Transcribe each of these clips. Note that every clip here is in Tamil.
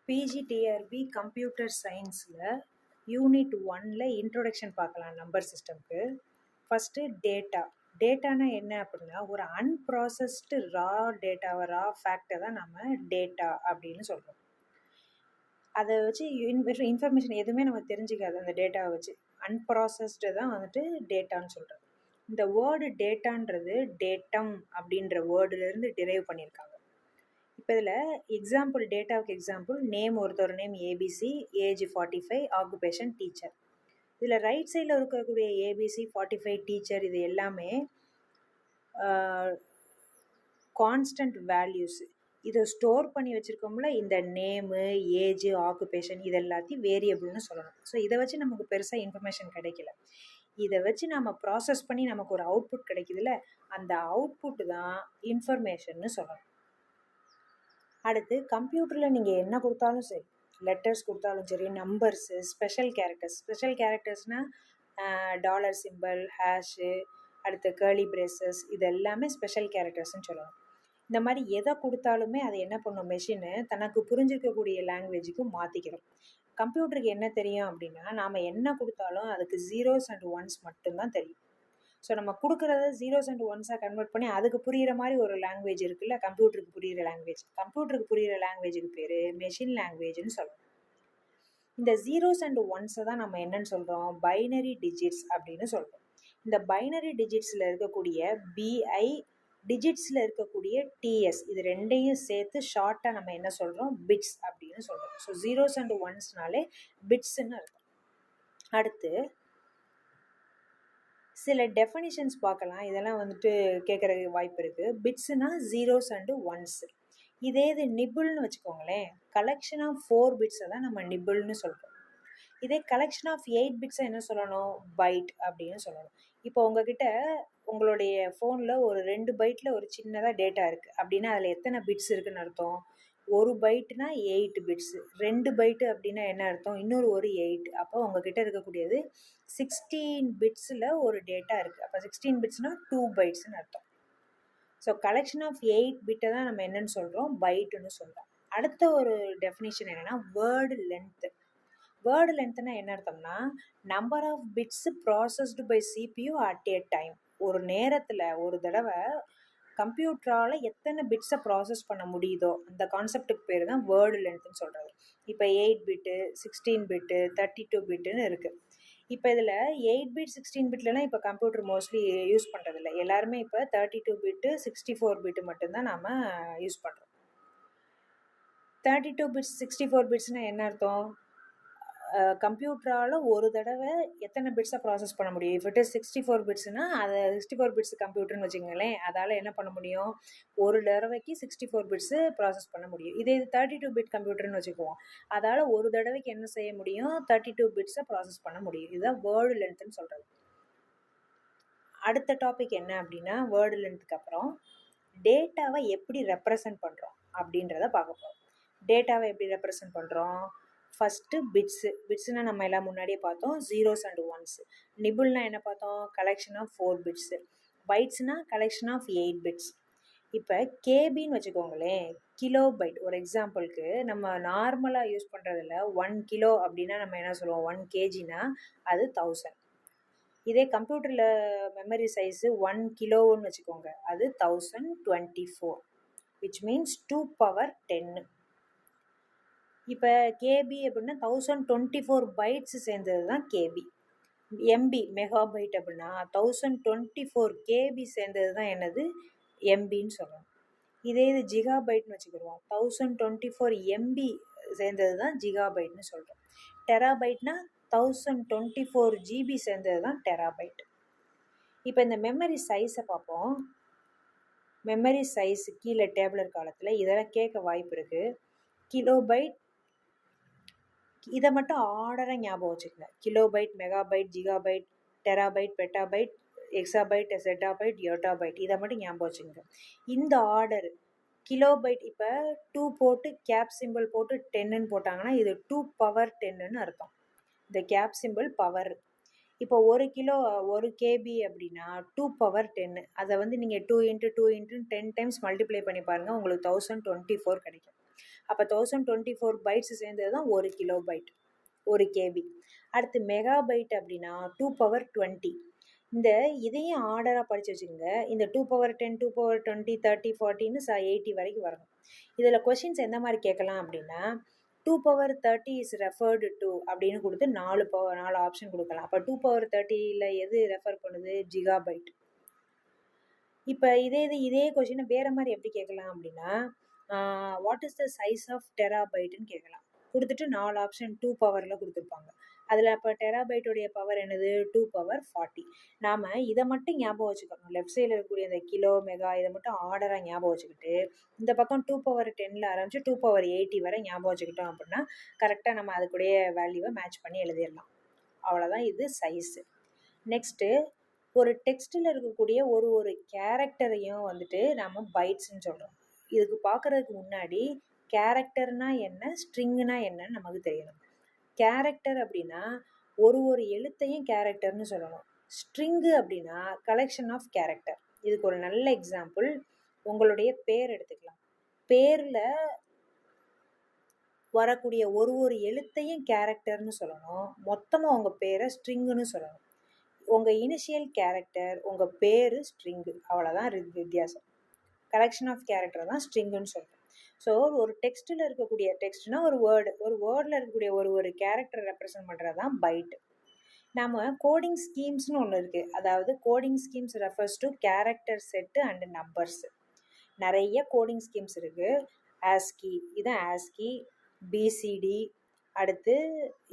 பிஜிடிஆர்பி கம்ப்யூட்டர் சயின்ஸில் யூனிட் 1ல் இன்ட்ரொடக்ஷன் பார்க்கலாம் நம்பர் சிஸ்டம்க்கு. ஃபஸ்ட்டு டேட்டானா என்ன அப்படின்னா ஒரு அன்ப்ராசஸ்டு ரா ஃபேக்டை தான் நம்ம டேட்டா அப்படின்னு சொல்கிறோம். அதை வச்சு இன்ஃபர்மேஷன் எதுவுமே நம்ம தெரிஞ்சுக்காது. அந்த டேட்டாவை வச்சு அன்ப்ராசஸ்டு தான் வந்துட்டு டேட்டான்னு சொல்கிறது. இந்த வேர்டு டேட்டான்றது டேட்டம் அப்படின்ற வேர்டுலேருந்து டிரைவ் பண்ணியிருக்காங்க. இப்போ இதில் டேட்டாவுக்கு எக்ஸாம்பிள் நேம், ஒருத்தர் name ABC, age 45, occupation teacher. இதில் ரைட் சைடில் இருக்கக்கூடிய ஏபிசி, 45, டீச்சர் இது எல்லாமே கான்ஸ்டன்ட் வேல்யூஸ். இதை ஸ்டோர் பண்ணி வச்சுருக்கோம்ல, இந்த நேமு, ஏஜ், ஆக்குபேஷன் இது எல்லாத்தையும் வேரியபிள்னு சொல்லணும். ஸோ இதை வச்சு நமக்கு பெருசாக இன்ஃபர்மேஷன் கிடைக்கல. இதை வச்சு நம்ம ப்ராசஸ் பண்ணி நமக்கு ஒரு அவுட்புட் கிடைக்குதுல்ல, அந்த அவுட்புட் தான் இன்ஃபர்மேஷன்னு சொல்லணும். அடுத்து கம்ப்யூட்டரில் நீங்கள் என்ன கொடுத்தாலும் சரி, லெட்டர்ஸ் கொடுத்தாலும் சரி, நம்பர்ஸு, ஸ்பெஷல் கேரக்டர்ஸ்னால் டாலர் சிம்பிள், ஹேஷு, அடுத்து கேர்லி பிரேசஸ், இது எல்லாமே ஸ்பெஷல் கேரக்டர்ஸ்ன்னு சொல்லணும். இந்த மாதிரி எதை கொடுத்தாலுமே அதை என்ன பண்ணும், மெஷினு தனக்கு புரிஞ்சிருக்கக்கூடிய லாங்குவேஜுக்கு மாற்றிக்கிறோம். கம்ப்யூட்டருக்கு என்ன தெரியும் அப்படின்னா, நாம் என்ன கொடுத்தாலும் அதுக்கு 0s and 1s மட்டும்தான் தெரியும். ஸோ நம்ம கொடுக்குறத 0s and 1ஸாக கன்வெர்ட் பண்ணி அதுக்கு புரிகிற மாதிரி ஒரு லாங்குவேஜ் இருக்குல்ல, கம்ப்யூட்டருக்கு புரிகிற லாங்குவேஜ். கம்ப்யூட்டருக்கு புரிகிற லாங்குவேஜுக்கு பேர் மெஷின் லாங்குவேஜ்னு சொல்லணும். இந்த 0s and 1ஸை தான் நம்ம என்னன்னு சொல்கிறோம், பைனரி டிஜிட்ஸ் அப்படின்னு சொல்கிறோம். இந்த பைனரி டிஜிட்ஸில் இருக்கக்கூடிய பிஐ, டிஜிட்ஸில் இருக்கக்கூடிய டிஎஸ், இது ரெண்டையும் சேர்த்து ஷார்ட்டாக நம்ம என்ன சொல்கிறோம், பிட்ஸ் அப்படின்னு சொல்கிறோம். ஸோ 0s and 1ஸ்னாலே பிட்ஸ்ன்னு இருக்கும். அடுத்து சில டெஃபனிஷன்ஸ் பார்க்கலாம். இதெல்லாம் வந்துட்டு கேட்குற வாய்ப்பு இருக்குது. பிட்ஸுனா 0s and 1s. இதே இது நிபிள்னு வச்சுக்கோங்களேன், கலெக்ஷன் ஆஃப் 4 பிட்ஸை தான் நம்ம நிபிள்னு சொல்கிறோம். இதே கலெக்ஷன் ஆஃப் 8 பிட்ஸை என்ன சொல்லணும், பைட் அப்படின்னு சொல்லணும். இப்போ உங்களுடைய ஃபோனில் ஒரு 2 பைட்டில் ஒரு சின்னதாக டேட்டா இருக்குது அப்படின்னா அதில் எத்தனை பிட்ஸ் இருக்குதுன்னு அர்த்தம், 1 பைட்னா 8 பிட்ஸு, 2 பைட்டு அப்படின்னா என்ன அர்த்தம், இன்னொரு 8. அப்போ உங்ககிட்ட இருக்கக்கூடியது 16 பிட்ஸில் ஒரு டேட்டா இருக்குது. அப்போ 16 பிட்ஸ்னால் 2 பைட்ஸ்ன்னு அர்த்தம். ஸோ கலெக்ஷன் ஆஃப் 8 பிட்டை தான் நம்ம என்னன்னு சொல்கிறோம், பைட்டுன்னு சொல்கிறோம். அடுத்த ஒரு டெஃபினிஷன் என்னென்னா வேர்டு லென்த்து. வேர்டு லென்த்னா என்ன அர்த்தம்னா, number of bits processed by CPU at a time. ஒரு நேரத்தில் ஒரு தடவை கம்ப்யூட்டரால் எத்தனை பிட்ஸை ப்ராசஸ் பண்ண முடியுதோ அந்த கான்செப்டுக்கு பேர் தான் வேர்டு லென்த்துன்னு சொல்கிறது. இப்போ 8 பிட்டு, 16 பிட்டு, 32 பிட்டுன்னு இருக்குது. இப்போ இதில் 8 பிட் 16 பிட்லலாம் இப்போ கம்ப்யூட்டர் மோஸ்ட்லி யூஸ் பண்ணுறதில்ல. எல்லாருமே இப்போ 32 பிட்டு 64 பிட்டு மட்டும்தான் நாம் யூஸ் பண்ணுறோம். 32 பிட்ஸ் 64 பிட்ஸ்னால் என்ன அர்த்தம், கம்ப்யூட்டரால் ஒரு தடவை எத்தனை பிட்ஸை ப்ராசஸ் பண்ண முடியும். இப்போ இட் இஸ் 64 பிட்ஸ்னால் அதை 64 பிட்ஸ் கம்ப்யூட்டர்னு வச்சுக்கோங்களேன், அதால் என்ன பண்ண முடியும், ஒரு தடவைக்கு 64 பிட்ஸு ப்ராசஸ் பண்ண முடியும். இதே 32 பிட் கம்ப்யூட்டர்னு வச்சுக்குவோம், அதால் ஒரு தடவைக்கு என்ன செய்ய முடியும், 32 பிட்ஸை ப்ராசஸ் பண்ண முடியும். இதுதான் வேர்டு லென்த்துன்னு சொல்கிறது. அடுத்த டாபிக் என்ன அப்படின்னா, வேர்டு லென்த்துக்கு அப்புறம் டேட்டாவை எப்படி ரெப்ரசன்ட் பண்ணுறோம் அப்படின்றத பார்க்க போகிறோம். டேட்டாவை எப்படி ரெப்ரசன்ட் பண்ணுறோம், ஃபஸ்ட்டு பிட்ஸுனா நம்ம எல்லாம் முன்னாடியே பார்த்தோம், 0s and 1s. நிபிள்னா என்ன பார்த்தோம், கலெக்ஷன் ஆஃப் 4 பிட்ஸு. பைட்ஸ்னா கலெக்ஷன் ஆஃப் 8 பிட்ஸ். இப்போ கேபின்னு வச்சுக்கோங்களேன், கிலோ பைட். ஒரு எக்ஸாம்பிளுக்கு நம்ம நார்மலாக யூஸ் பண்ணுறதில்ல 1 கிலோ அப்படின்னா நம்ம என்ன சொல்லுவோம், 1 kgனா அது 1000. இதே கம்ப்யூட்டரில் மெமரி சைஸு 1 கிலோன்னு வச்சுக்கோங்க, அது 1024, விச் மீன்ஸ் 2 power 10. இப்போ கேபி அப்படின்னா 1024 பைட்ஸ் சேர்ந்தது தான் கேபி. எம்பி மெகாபைட் அப்படின்னா 1024 கேபி சேர்ந்தது தான் என்னது, எம்பின்னு சொல்லணும். இதே இது ஜிகாபைட்னு வச்சுக்கிடுவோம், 1024 எம்பி சேர்ந்தது தான் ஜிகாபைட்னு சொல்கிறோம். டெராபைட்னா 1024 ஜிபி சேர்ந்தது தான் டெராபைட். இப்போ இந்த மெமரி சைஸை பார்ப்போம். மெமரி சைஸ் கீழே டேபிளர் காலத்தில் இதெல்லாம் கேட்க வாய்ப்பு இருக்குது. கிலோபைட், இதை மட்டும் ஆர்டராக ஞாபகம் வச்சுக்கோங்க. Kilobyte, megabyte, gigabyte, terabyte, petabyte, exabyte, zettabyte, yottabyte, இதை மட்டும் ஞாபகம் வச்சுக்கோங்க. இந்த ஆர்டர் கிலோபைட், இப்போ 2 போட்டு கேப் சிம்பிள் போட்டு 10ன்னு போட்டாங்கன்னா இது 2 power 10ன்னு அர்த்தம். இந்த கேப் சிம்பிள் பவர். இப்போ 1 கிலோ 1 கேபி அப்படின்னா 2 power 10. அதை நீங்கள் 2 × 2 × 10 டைம்ஸ் மல்டிப்ளை பண்ணி பாருங்கள், உங்களுக்கு 1024 கிடைக்கும். அப்போ 1024 பைட்ஸ் சேர்ந்தது தான் 1 கிலோபைட், 1 கேபி. அடுத்து மெகாபைட் அப்படின்னா 2^20. இதையும் ஆர்டராக படித்து வச்சுக்கோங்க. இந்த 2^10, 2^20, 30, 40ன்னு 80 வரைக்கும் வரணும். இதில் கொஷின்ஸ் எந்த மாதிரி கேட்கலாம் அப்படின்னா 2^30 இஸ் ரெஃபர்டு டு அப்படின்னு கொடுத்து 4 ஆப்ஷன் கொடுக்கலாம். அப்போ 2^30ல் எது ரெஃபர் பண்ணுது? ஜிகாபைட். இப்போ இதே கொஷினை வேறு மாதிரி எப்படி கேட்கலாம் அப்படின்னா what is the size of டெராபைட்டுன்னு கேட்கலாம். கொடுத்துட்டு 4 ஆப்ஷன் 2 பவரில் கொடுத்துருப்பாங்க. அதில் அப்போ டெராபைட்டோடைய பவர் என்னது? 2^40. நாம் இதை மட்டும் ஞாபகம் வச்சுக்கணும். லெஃப்ட் சைடில் இருக்கக்கூடிய இந்த கிலோ, மெகா இதை மட்டும் ஆர்டராக ஞாபகம் வச்சுக்கிட்டு இந்த பக்கம் 2^10 ஆரம்பித்து 2^80 வரை ஞாபகம் வச்சுக்கிட்டோம் அப்படின்னா கரெக்டாக நம்ம அதுக்குடைய வேல்யூவை மேட்ச் பண்ணி எழுதிடலாம். அவ்வளோதான், இது சைஸு. நெக்ஸ்ட்டு, ஒரு டெக்ஸ்ட்டில் இருக்கக்கூடிய ஒரு கேரக்டரையும் வந்துட்டு நம்ம பைட்ஸ்ன்னு சொல்கிறோம். இதுக்கு பார்க்குறதுக்கு முன்னாடி கேரக்டர்னா என்ன, ஸ்ட்ரிங்குனா என்னன்னு நமக்கு தெரியணும். கேரக்டர் அப்படின்னா ஒரு எழுத்தையும் கேரக்டர்னு சொல்லணும். ஸ்ட்ரிங்கு அப்படின்னா கலெக்ஷன் ஆஃப் கேரக்டர். இதுக்கு ஒரு நல்ல எக்ஸாம்பிள் உங்களுடைய பேர் எடுத்துக்கலாம். பேரில் வரக்கூடிய ஒரு எழுத்தையும் கேரக்டர்னு சொல்லணும். மொத்தமாக உங்கள் பேரை ஸ்ட்ரிங்குன்னு சொல்லணும். உங்கள் இனிஷியல் கேரக்டர், உங்கள் பேர் ஸ்ட்ரிங்கு, அவ்வளோதான் வித்தியாசம். கலெக்ஷன் ஆஃப் கேரக்டர் தான் ஸ்ட்ரிங்குன்னு சொல்கிறோம். ஸோ ஒரு டெக்ஸ்ட்டில் இருக்கக்கூடிய, டெக்ஸ்ட்னா ஒரு வேர்டில் இருக்கக்கூடிய ஒரு கேரக்டர் ரெப்ரசன்ட் பண்ணுறது தான் பைட். நம்ம கோடிங் ஸ்கீம்ஸ்னு ஒன்று இருக்குது. அதாவது coding schemes refers to character set and numbers. நிறைய கோடிங் ஸ்கீம்ஸ் இருக்குது. ஆஸ்கி, இதுதான் ஆஸ்கி, பிசிடி, அடுத்து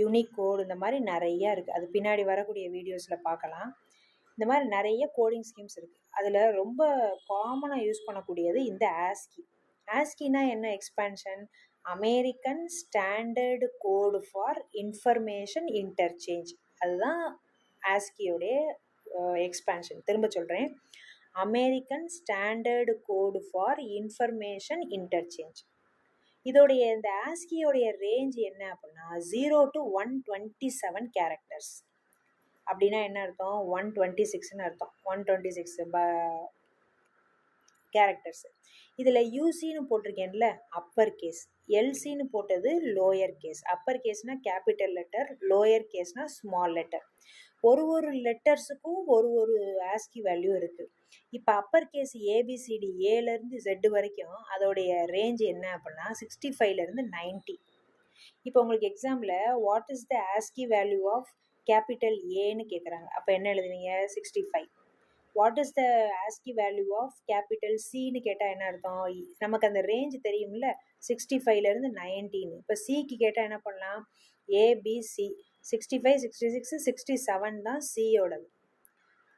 யூனிகோட், இந்த மாதிரி நிறையா இருக்குது. அது பின்னாடி வரக்கூடிய வீடியோஸில் பார்க்கலாம். இந்த மாதிரி நிறைய கோடிங் ஸ்கீம்ஸ் இருக்குது. அதில் ரொம்ப காமனாக யூஸ் பண்ணக்கூடியது இந்த ஆஸ்கி. ஆஸ்கினா என்ன expansion? American standard code for information interchange. அதுதான் ஆஸ்கியோடைய எக்ஸ்பான்ஷன். திரும்ப சொல்கிறேன், American standard code for information interchange. இதோடைய இந்த ஆஸ்கியோடைய ரேஞ்ச் என்ன அப்படின்னா 0 to 127 கேரக்டர்ஸ். அப்படின்னா என்ன அர்த்தம்? 126ன்னு அர்த்தம். 126 கேரக்டர்ஸ். இதில் யூசின்னு போட்டிருக்கேன்ல அப்பர் கேஸ், எல்சின்னு போட்டது லோயர் கேஸ். அப்பர் கேஸ்னால் கேபிட்டல் லெட்டர், லோயர் கேஸ்னால் ஸ்மால் லெட்டர். ஒரு லெட்டர்ஸுக்கும் ஒரு ஆஸ்கி வேல்யூ இருக்குது. இப்போ அப்பர் கேஸ் ஏபிசிடி ஏலேருந்து Z வரைக்கும் அதோடைய ரேஞ்ச் என்ன அப்படின்னா 65லேருந்து 90. இப்போ உங்களுக்கு எக்ஸாமில் what is the ASCII value of capital ஏன்னு கேட்குறாங்க. அப்போ என்ன எழுதுவீங்க? 65. What is the ASCII value of capital சின்னு கேட்டால் என்ன அர்த்தம்? நமக்கு அந்த ரேஞ்ச் தெரியும்ல, 65லேருந்து 19. இப்போ சிக்கு கேட்டால் என்ன பண்ணலாம்? ஏபிசி 65, 66, 67 தான் சியோடது.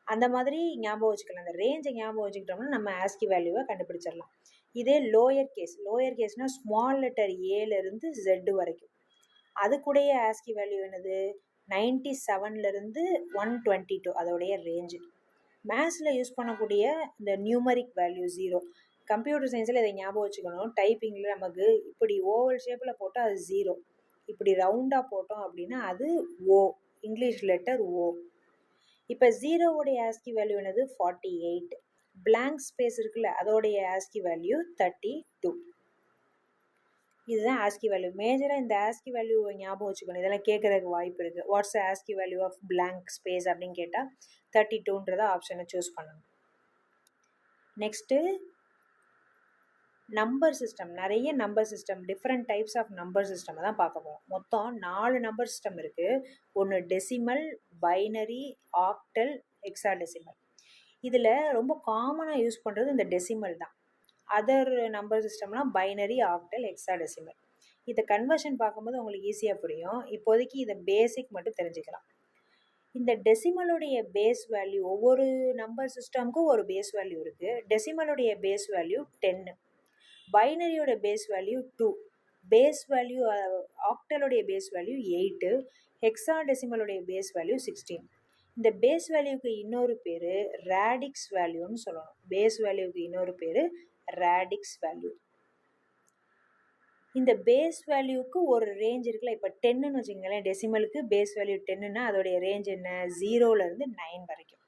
அந்த மாதிரி ஞாபகம் வச்சுக்கலாம். அந்த ரேஞ்சை ஞாபகம் வச்சுக்கிட்டோம்னா நம்ம ஆஸ்கி வேல்யூவை கண்டுபிடிச்சிடலாம். இதே லோயர் கேஸ்னால் ஸ்மால் லெட்டர் ஏலேருந்து Z வரைக்கும். அதுக்குடைய ஆஸ்கி வேல்யூ என்னது? 97லேருந்து 122 அதோடைய ரேஞ்சு. மேத்ஸில் யூஸ் பண்ணக்கூடிய இந்த நியூமரிக் வேல்யூ 0. கம்ப்யூட்டர் சயின்ஸில் இதை ஞாபகம் வச்சுக்கணும். டைப்பிங்கில் நமக்கு இப்படி ஓவல் ஷேப்பில் போட்டால் அது 0, இப்படி ரவுண்டாக போட்டோம் அப்படின்னா அது O, இங்கிலீஷ் லெட்டர் O. இப்போ 0வோடைய ஆஸ்கி வேல்யூ என்னது? 48. பிளாங்க் ஸ்பேஸ் இருக்குல்ல, அதோடைய ஆஸ்கி வேல்யூ 32. இதுதான் ஆஸ்கி வேல்யூ. மேஜராக இந்த ஆஸ்கி வேல்யூவை ஞாபகம் வச்சுக்கணும். இதெல்லாம் கேட்குறதுக்கு வாய்ப்பு இருக்குது. What's ASCII value of blank space அப்படின்னு கேட்டால் 32ன்றத ஆப்ஷனை சூஸ் பண்ணணும். Next, number system. நிறைய number system, different types of number system தான் பார்க்க போகிறோம். மொத்தம் 4 நம்பர் சிஸ்டம் இருக்குது. ஒன்று டெசிமல், பைனரி, ஆக்டல், ஹெக்ஸாடெசிமல். இதில் ரொம்ப காமனாக யூஸ் பண்ணுறது இந்த டெசிமல் தான். அதர் நம்பர் சிஸ்டம்லாம் பைனரி, ஆக்டல், ஹெக்ஸாடெசிமல். இதை கன்வர்ஷன் பார்க்கும்போது உங்களுக்கு ஈஸியாக புரியும். இப்போதைக்கு இதை பேசிக் மட்டும் தெரிஞ்சுக்கலாம். இந்த டெசிமலுடைய பேஸ் வேல்யூ, ஒவ்வொரு நம்பர் சிஸ்டமுக்கும் ஒரு பேஸ் வேல்யூ இருக்குது. டெசிமலுடைய பேஸ் வேல்யூ 10, பைனரியோட பேஸ் வேல்யூ 2, பேஸ் வேல்யூ ஆக்டலுடைய பேஸ் வேல்யூ 8, ஹெக்ஸாடெசிமலுடைய பேஸ் வேல்யூ 16. இந்த பேஸ் வேல்யூக்கு இன்னொரு பேர் ரேடிக்ஸ் வேல்யூன்னு சொல்லணும். பேஸ் வேல்யூக்கு இன்னொரு பேர் ரேடிக்ஸ் வேல்யூ. இந்த பேஸ் வேல்யூக்கு ஒரு ரேஞ்ச் இருக்குல்ல. இப்போ 10ன்னு வச்சுக்கோங்களேன், டெசிமலுக்கு பேஸ் வேல்யூ 10ன்னா அதோடைய ரேஞ்ச் என்ன? 0லேருந்து 9 வரைக்கும்.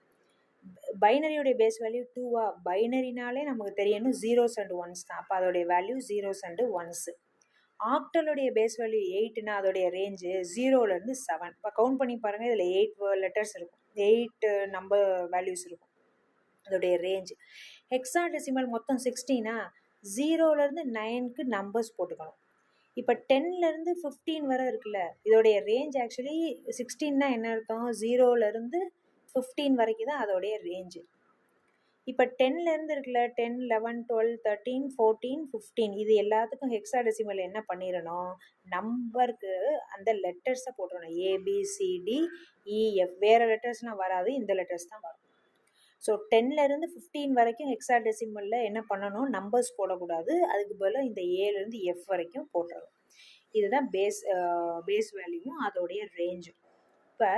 பைனரியோடைய பேஸ் வேல்யூ 2வா, பைனரினாலே நமக்கு தெரியணும் ஜீரோஸ் அண்ட் ஒன்ஸ் தான். அப்போ அதோடைய வேல்யூ ஜீரோஸ் அண்ட் ஒன்ஸ். ஆக்டலுடைய பேஸ் வேல்யூ 8னா அதோடைய ரேஞ்சு 0லேருந்து 7. இப்போ கவுண்ட் பண்ணி பாருங்கள், இதில் 8 லெட்டர்ஸ் இருக்கும், 8 நம்பர் வேல்யூஸ் இருக்கும் அதோடைய ரேஞ்சு. ஹெக்ஸாடெசிமல் மொத்தம் 16னா 0லேருந்து 9க்கு நம்பர்ஸ் போட்டுக்கணும். இப்போ 10லேருந்து 15 வரை இருக்குல்ல, இதோடைய ரேஞ்ச் ஆக்சுவலி 16னா என்ன அர்த்தம், 0லேருந்து 15 வரைக்கும் தான் அதோடைய ரேஞ்சு. இப்போ 10லேருந்து இருக்குல்ல, 10, 11, 12, 13, 14, 15 இது எல்லாத்துக்கும் ஹெக்ஸாடெசிமல் என்ன பண்ணிடணும், நம்பருக்கு அந்த லெட்டர்ஸை போட்டுடணும். ABCDEF வேறு லெட்டர்ஸ்லாம் வராது, இந்த லெட்டர்ஸ் தான் வரும். ஸோ 10லேருந்து 15 வரைக்கும் ஹெக்ஸாடெசிமலில் என்ன பண்ணணும், நம்பர்ஸ் போடக்கூடாது, அதுக்கு பதிலாக இந்த ஏலேருந்து எஃப் வரைக்கும் போட்டுடணும். இதுதான் பேஸ் வேல்யூவும் அதோடைய ரேஞ்சும். இப்போ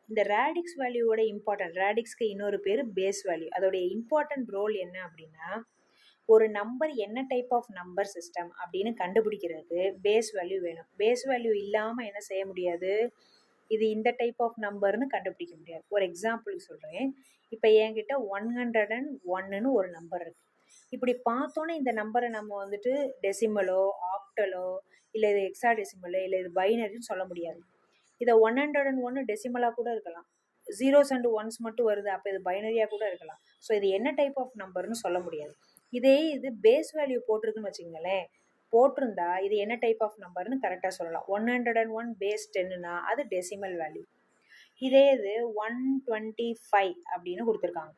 இந்த ரேடிக்ஸ் வேல்யூவோட இம்பார்ட்டன்ட், ரேடிக்ஸ்க்கு இன்னொரு பேர் பேஸ் வேல்யூ. அதோடைய இம்பார்ட்டன்ட் ரோல் என்ன அப்படின்னா, ஒரு நம்பர் என்ன டைப் ஆஃப் நம்பர் சிஸ்டம் அப்படின்னு கண்டுபிடிக்கிறதுக்கு பேஸ் வேல்யூ வேணும். பேஸ் வேல்யூ இல்லாமல் என்ன செய்ய முடியாது, இது இந்த டைப் ஆஃப் நம்பர்னு கண்டுபிடிக்க முடியாது. ஒரு எக்ஸாம்பிளுக்கு சொல்கிறேன். இப்போ என்கிட்ட 101ன்னு ஒரு நம்பர் இருக்குது. இப்படி பார்த்தோன்னே இந்த நம்பரை நம்ம வந்துட்டு டெசிமலோ ஆக்டலோ இல்லை இது ஹெக்ஸாடெசிமலோ இல்லை இது பைனரின்னு சொல்ல முடியாது. இதை 101 டெசிமலாக கூட இருக்கலாம், ஜீரோஸ் அண்ட் ஒன்ஸ் மட்டும் வருது, அப்போ இது பைனரியாக கூட இருக்கலாம். ஸோ இது என்ன டைப் ஆஃப் நம்பர்னு சொல்ல முடியாது. இதே இது பேஸ் வேல்யூ போட்டிருக்குன்னு வச்சுக்கோங்களேன், போட்டிருந்தா இது என்ன டைப் ஆஃப் நம்பர்னு கரெக்டாக சொல்லலாம். 101 பேஸ் 10னா அது டெசிமல் வேல்யூ. இதே இது 125 அப்படின்னு கொடுத்துருக்காங்க,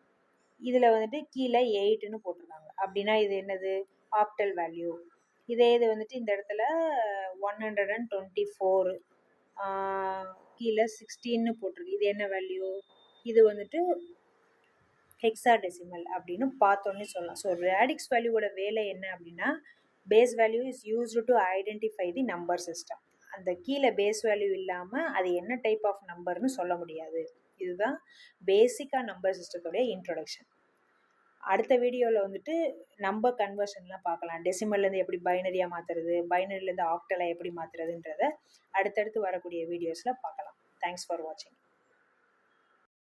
இதில் வந்துட்டு கீழே 8ன்னு போட்டிருக்காங்க, அப்படின்னா இது என்னது, ஆக்டல் வேல்யூ. இதே இது வந்துட்டு இந்த இடத்துல 124 கீழே 16ன்னு போட்டிருக்கு, இது என்ன வேல்யூ, இது வந்துட்டு ஹெக்ஸாடெசிமல் அப்படின்னு பார்த்தோன்னே சொல்லலாம். ஸோ ரேடிக்ஸ் வேல்யூவோட வேலை என்ன அப்படின்னா, base value is used to identify the number system. அந்த கீழே பேஸ் வேல்யூ இல்லாமல் அது என்ன டைப் ஆஃப் நம்பர்னு சொல்ல முடியாது. இதுதான் பேசிக்காக நம்பர் சிஸ்டத்தோடைய இன்ட்ரொடக்ஷன். அடுத்த வீடியோவில் வந்துட்டு நம்பர் கன்வர்ஷன்லாம் பார்க்கலாம். டெசிமல்லேருந்து எப்படி பைனரியாக மாற்றுறது, பைனரிலேருந்து ஆக்டலாக எப்படி மாற்றுறதுன்றதை அடுத்தடுத்து வரக்கூடிய வீடியோஸில் பார்க்கலாம். தேங்க்ஸ் ஃபார் வாட்சிங்.